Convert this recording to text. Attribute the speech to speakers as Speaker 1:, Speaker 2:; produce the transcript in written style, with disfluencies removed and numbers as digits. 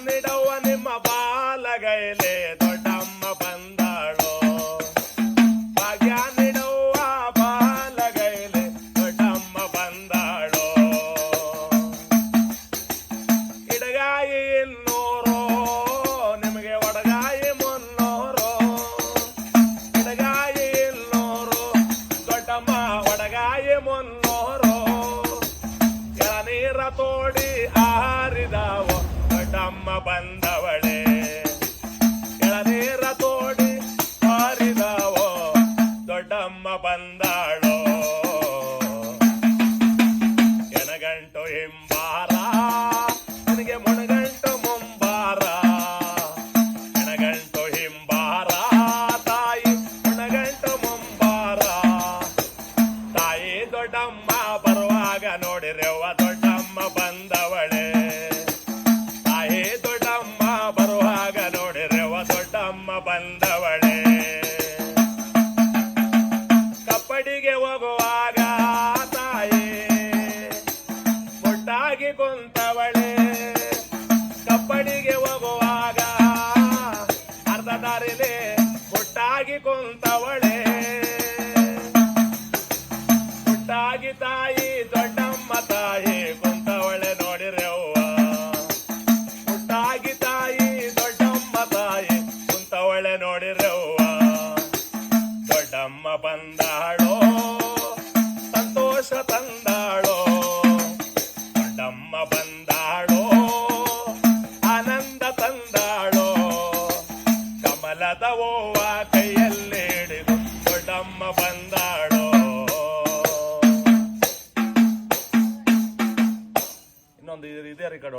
Speaker 1: ನೀಡವ್ವ ನಿಮ್ಮ ಬಾಲಗೈಲೆ ದೊಡ್ಡಮ್ಮ ಬಂದಾಳೋ ಭಾಗ್ಯ ನೀಡವ್ವ ಬಾಲಗೈಲೆ ದೊಡ್ಡಮ್ಮ ಬಂದಾಳೋ ಇಡಗಾಯಿ ಇನ್ನೂರು ನಿಮಗೆ ಒಡಗಾಯಿ ಮುನ್ನೂರು ಇಡಗಾಯಿ ಇನ್ನೂರು ದೊಡ್ಡಮ್ಮ ಒಡಗಾಯಿ ಮುನ್ನೂರು ಎಳನೀರ ತೋಡಿ ಆರಿದಾವೋ ದೊಡ್ಡಮ್ಮ ಬಂದವಳೆ ಎಳನೀರ ತೋಡಿ ಆರಿದಾವೋ ದೊಡ್ಡಮ್ಮ ಬಂದಾಳೋ ಎನಗಂಟು ಹಿಂಬಾರ ನನಗೆ ಮುಣಗಂಟು ಮುಂಬಾರ ಎನಗಂಟು ಹಿಂಬಾರ ತಾಯಿ ಮುಣಗಂಟು ಮುಂಬಾರ ತಾಯಿ ದೊಡ್ಡಮ್ಮ ಬರುವಾಗ ನೋಡಿರೆವ್ವ ದೊಡ್ಡಮ್ಮ ಬಂದವಳೆ ತಾಯಿ ದೊಡ್ಡಮ್ಮ ಬರುವಾಗ ನೋಡಿರೆವ್ವ ದೊಡ್ಡಮ್ಮ ಬಂದವಳೆ ಕಪ್ಪಡಿಗೆ ಹೋಗುವಾಗ ತಾಯಿ ಮುಟ್ಟಾಗಿ ಕುಂತವಳೆ ಕಪ್ಪಡಿಗೆ ಹೋಗುವಾಗ ಅರ್ಧ ದಾರಿಲಿ ಮುಟ್ಟಾಗಿ ಕುಂತವಳೆ ಮುಟ್ಟಾಗಿ ತಾಯಿ ದೊಡ್ಡಮ್ಮ ತಾಯಿ ಕುಂತವಳೆ ನೋಡಿರೆವ್ವ ಮುಟ್ಟಾಗಿ ತಾಯಿ ದೊಡ್ಡಮ್ಮ ತಾಯಿ ಕುಂತವಳೆ ನೋಡಿರೆವ್ವ ದೊಡ್ಡಮ್ಮ ಬಂದಾಳೋ ಸಂತೋಷ ತಂದಾಳೋ ದೊಡ್ಡಮ್ಮ ಬಂದಾಳೋ ಆನಂದ ತಂದಾಳೋ ಕಮಲದ ಹೂವ ಕೈಯಲ್ಲಿ ಹಿಡಿದು ದೊಡ್ಡಮ್ಮ ಬಂದಾಳೋ ಇನ್ನೊಂದು ಇದೇ ರೆಕಾರ್ಡ್